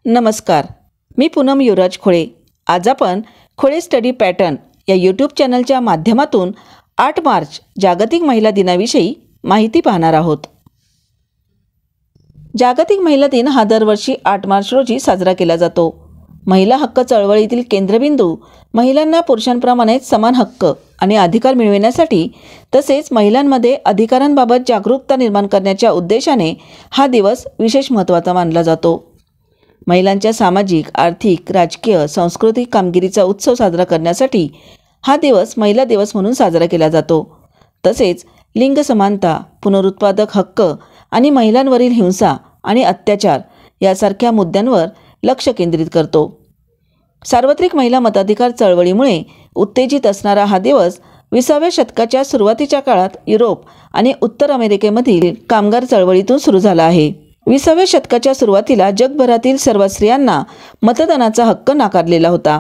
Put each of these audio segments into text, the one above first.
नमस्कार, मी पूनम युवराज खोळे। आज आपण खोळे स्टडी पॅटर्न या यूट्यूब चॅनलच्या माध्यमातून 8 मार्च जागतिक महिला दिनाविषयी माहिती पाहणार आहोत। जागतिक महिला दिन हा दरवर्षी 8 मार्च रोजी साजरा केला जातो। महिला हक्क चळवळीतील केंद्रबिंदू महिलांना पुरुषांप्रमाणे समान हक्क आणि अधिकार मिळविण्यासाठी तसेच महिलांमध्ये अधिकारांबाबत जागरूकता निर्माण करण्याच्या उद्देशाने हा दिवस विशेष महत्त्वाचा मानला जातो। महिलांच्या सामाजिक, आर्थिक, राजकीय, सांस्कृतिक कामगिरीचा उत्सव साजरा करण्यासाठी हा दिवस महिला दिवस म्हणून साजरा केला जातो। तसेच लिंग समानता, पुनरुत्पादक हक्क आणि महिलांवरील हिंसा आणि अत्याचार यासारख्या मुद्द्यांवर लक्ष केंद्रित करतो। सार्वत्रिक महिला मताधिकार चळवळीमुळे उत्तेजित असणारा हा दिवस 20व्या शतकाच्या सुरुवातीच्या काळात युरोप आणि उत्तर अमेरिकेमधील कामगार चळवळीतून सुरू झाला आहे। 20व्या शतकाच्या सुरुवातीला जगभरातील सर्व स्त्रियांना मतदानाचा हक्क नाकारलेला होता।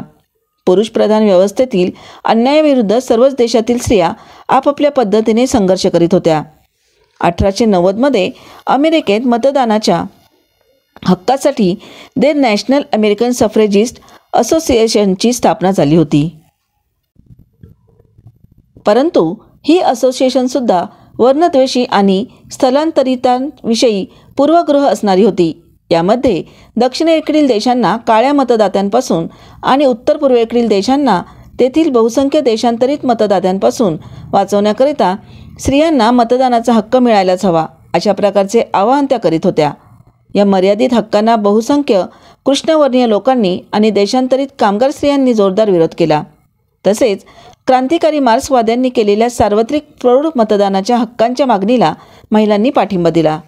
पुरुषप्रधान व्यवस्थेतील अन्यायाविरुद्ध सर्वच देशातील स्त्रिया आपापल्या पद्धतीने संघर्ष करीत होत्या। 1890मध्ये अमेरिकेत मतदानाच्या हक्कासाठी द नॅशनल अमेरिकन सफ्रेजिस्ट असोसिएशनची स्थापना झाली होती। परंतु ही असोसिएशनसुद्धा वर्णद्वेषी आणि स्थलांतरितांविषयी पूर्वग्रह असणारी होती। यामध्ये दक्षिणेकडील देशांना काळ्या मतदात्यांपासून आणि उत्तर पूर्वेकडील देशांना तेथील बहुसंख्य देशांतरित मतदात्यांपासून वाचवण्याकरिता स्त्रियांना मतदानाचा हक्क मिळायलाच हवा अशा प्रकारचे आवाहन त्या करीत होत्या। या मर्यादित हक्कांना बहुसंख्य कृष्णवर्णीय लोकांनी आणि देशांतरित कामगार स्त्रियांनी जोरदार विरोध केला। तसेच क्रांतिकारी मार्क्सवाद्यांनी केलेल्या सार्वत्रिक प्रौढ मतदानाच्या हक्कांच्या मागणीला महिलांनी पाठिंबा दिला।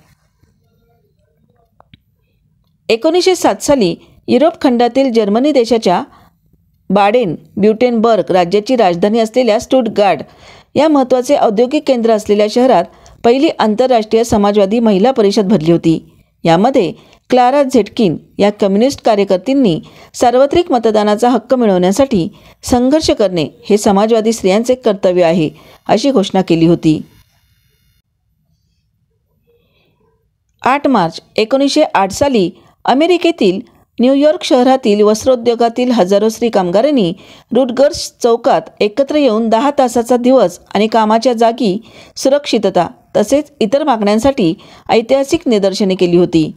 1907 साली युरोप खंडातील जर्मनी देशाच्या बाडेन-ब्युटेनबर्ग राज्याची राजधानी असलेल्या स्टुटगार्ट या महत्त्वाचे औद्योगिक केंद्र असलेल्या शहरात पहिली आंतरराष्ट्रीय समाजवादी महिला परिषद भरली होती। यामध्ये क्लारा झेटकिन या कम्युनिस्ट कार्यकर्त्यांनी सार्वत्रिक मतदानाचा हक्क मिळवण्यासाठी संघर्ष करणे हे समाजवादी स्त्रियांचे कर्तव्य आहे अशी घोषणा केली होती। 8 मार्च 1908 साली अमेरिकेतील न्यूयॉर्क शहरातील वस्त्रोद्योगातील हजारो स्त्री कामगारांनी रुटगर्स चौकात एकत्र येऊन 10 तासाचा दिवस आणि कामाच्या जागी सुरक्षितता तसेच इतर मागण्यांसाठी ऐतिहासिक निदर्शने केली होती।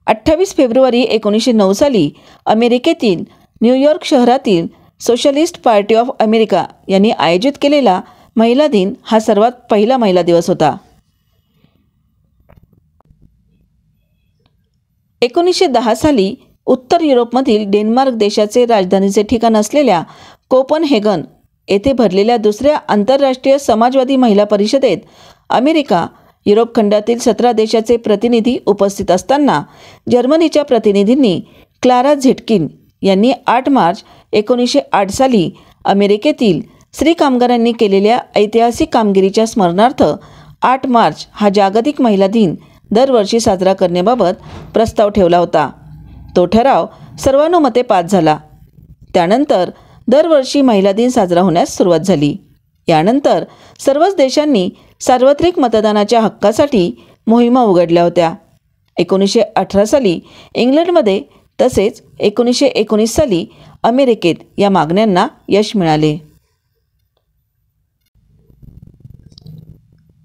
28 फेब्रुवारी 1909 साली अमेरिकेतील न्यूयॉर्क शहरातील सोशलिस्ट पार्टी ऑफ अमेरिका यांनी आयोजित केलेला महिला दिन हा सर्वात पहिला महिला दिवस होता। 1910 साली उत्तर युरोपमधील डेन्मार्क देशाचे राजधानीचे ठिकाण असलेल्या कोपनहेगन येथे भरलेल्या दुसऱ्या आंतरराष्ट्रीय समाजवादी महिला परिषदेत अमेरिका, युरोप खंडातील 17 देशाचे प्रतिनिधी उपस्थित असताना जर्मनीच्या प्रतिनिधींनी क्लारा झेटकिन यांनी 8 मार्च 1908 साली अमेरिकेतील स्त्री कामगारांनी केलेल्या ऐतिहासिक कामगिरीच्या स्मरणार्थ 8 मार्च हा जागतिक महिला दिन दरवर्षी साजरा करण्याबाबत प्रस्ताव ठेवला होता। तो ठराव सर्वानुमते पास झाला। त्यानंतर दरवर्षी महिला दिन साजरा होण्यास सुरुवात झाली। यानंतर सर्वच देशांनी सार्वत्रिक मतदानाच्या हक्कासाठी मोहिमा उघडल्या होत्या। 1918 साली इंग्लंडमध्ये तसेच 1919 साली अमेरिकेत या मागण्यांना यश मिळाले।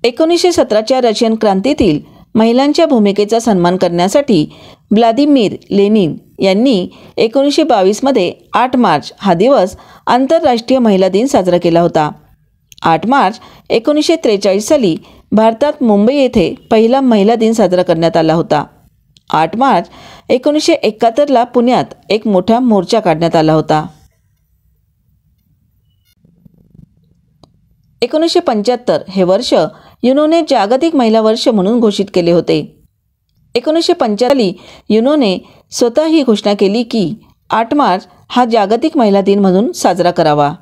1917च्या रशियन क्रांतीतील महिलांच्या भूमिकेचा सन्मान करण्यासाठी व्लादिमीर लेनिन यांनी 1922 मध्ये 8 मार्च हा दिवस आंतरराष्ट्रीय महिला दिन साजरा केला होता। 8 मार्च 1943 साली भारतात मुंबई येथे पहिला महिला दिन साजरा करण्यात आला होता। 8 मार्च 1971ला पुण्यात एक मोठा मोर्चा काढण्यात आला होता। 1975 हे वर्ष युनोने जागतिक महिला वर्ष म्हणून घोषित केले होते। 1945 साली युनोने स्वतः ही घोषणा केली की 8 मार्च हा जागतिक महिला दिन म्हणून साजरा करावा।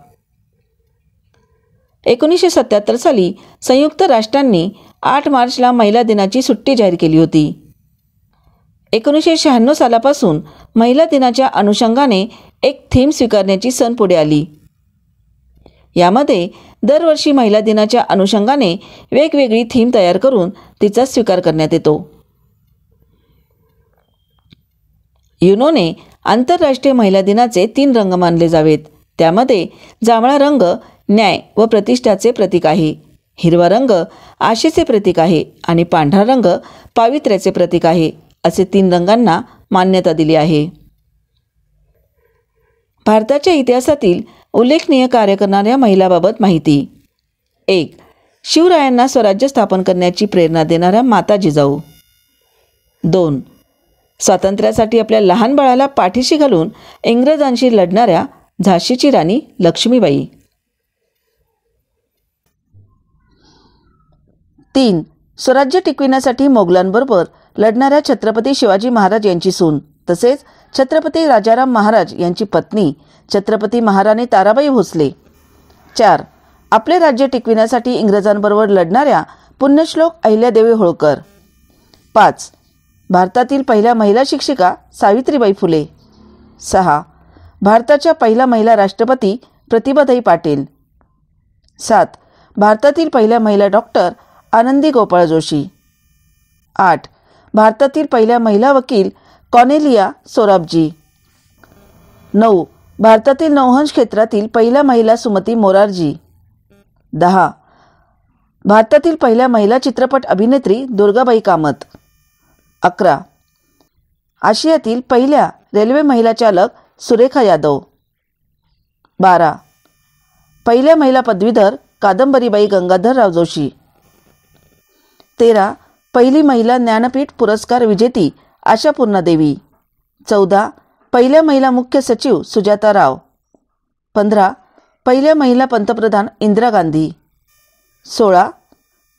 1977 साली संयुक्त राष्ट्रांनी 8 मार्चला महिला दिनाची सुट्टी जाहीर केली होती। 1996 सालापासून महिला दिनाच्या अनुषंगाने एक थीम स्वीकारण्याची सण पुढे आली। यामध्ये दरवर्षी महिला दिनाच्या अनुषंगाने वेगवेगळी थीम तयार करून तिचा स्वीकार करण्यात येतो। युनोने आंतरराष्ट्रीय महिला दिनाचे 3 रंग मानले जावेत. त्यामध्ये जांभळा रंग न्याय व प्रतिष्ठाचे प्रतीक आहे, हिरवा रंग आशेचे प्रतीक आहे आणि पांढरा रंग पावित्र्याचे प्रतीक आहे, असे 3 रंगांना मान्यता दिली आहे. भारताच्या इतिहासातील उल्लेखनीय कार्य करणाऱ्या महिलांबाबत माहिती. 1. शिवरायांना स्वराज्य स्थापन करण्याची प्रेरणा देणाऱ्या माता जिजाऊ. 2. स्वातंत्र्यासाठी आपल्या लहान बाळाला पाठीशी घालून इंग्रजांशी लढणाऱ्या झाशीची राणी लक्ष्मीबाई. 3. स्वराज्य टिकविण्यासाठी मोगलांबरोबर लढणाऱ्या छत्रपती शिवाजी महाराज यांची सून तसेच छत्रपती राजाराम महाराज यांची पत्नी छत्रपती महाराणी ताराबाई भोसले. 4. आपले राज्य टिकविण्यासाठी इंग्रजांबरोबर लढणाऱ्या पुण्यश्लोक अहिल्यादेवी होळकर. 5. भारतातील पहिल्या महिला शिक्षिका सावित्रीबाई फुले. 6. भारताच्या पहिल्या महिला राष्ट्रपती प्रतिभाताई पाटील. 7. भारतातील पहिल्या महिला डॉक्टर आनंदी गोपाळ जोशी. 8. भारतातील पहिल्या महिला वकील कॉर्नेलिया सोराबजी. 9. भारतातील नौवंश क्षेत्रातील पहिल्या महिला सुमती मोरारजी. 10. भारतातील पहिल्या महिला चित्रपट अभिनेत्री दुर्गाबाई कामत. 11. आशियातील पहिल्या रेल्वे महिला चालक सुरेखा यादव. 12. पहिल्या महिला पदवीधर कादंबरीबाई गंगाधरराव जोशी. 13. पहिली महिला ज्ञानपीठ पुरस्कार विजेती आशापूर्णा देवी. 14. पहिल्या महिला मुख्य सचिव सुजाता राव. 15. पहिल्या महिला पंतप्रधान इंदिरा गांधी. 16.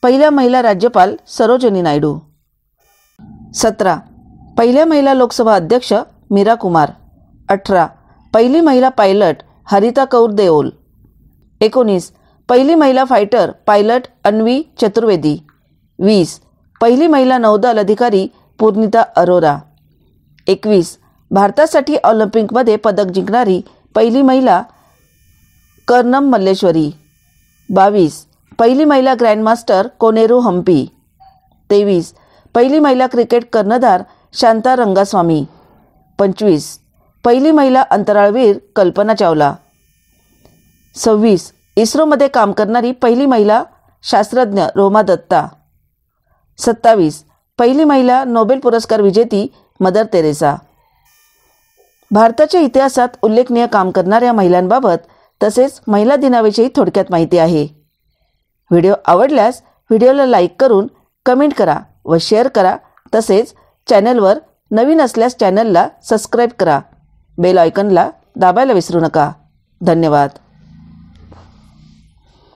पहिल्या महिला राज्यपाल सरोजिनी नायडू. 17. पहिल्या महिला लोकसभा अध्यक्ष मीरा कुमार. 18. पहिली महिला पायलट हरिता कौर देओल. 19. पहिली महिला फायटर पायलट अन्वी चतुर्वेदी. 20. पहिली महिला नौदल अधिकारी पूर्णिता अरोरा. 21. भारतासाठी ऑलिम्पिकमध्ये पदक जिंकणारी पहिली महिला कर्णम मल्लेश्वरी. 22. पहिली महिला ग्रँडमास्टर कोनेरू हम्पी. 23. पहिली महिला क्रिकेट कर्णधार शांता रंगास्वामी. 25. पहिली महिला अंतराळवीर कल्पना चावला. 26. इस्रोमध्ये काम करणारी पहिली महिला शास्त्रज्ञ रोमा दत्ता. 27. पहिली महिला नोबेल पुरस्कार विजेती मदर तेरेसा. भारताच्या इतिहासात उल्लेखनीय काम करणाऱ्या महिलांबाबत तसेच महिला दिनाविषयी थोडक्यात माहिती आहे. व्हिडिओ आवडल्यास व्हिडिओला लाईक करून कमेंट करा व शेअर करा. तसेच चॅनलवर नवीन असल्यास चॅनलला सबस्क्राईब करा. बेल आयकॉनला दाबायला विसरू नका. धन्यवाद.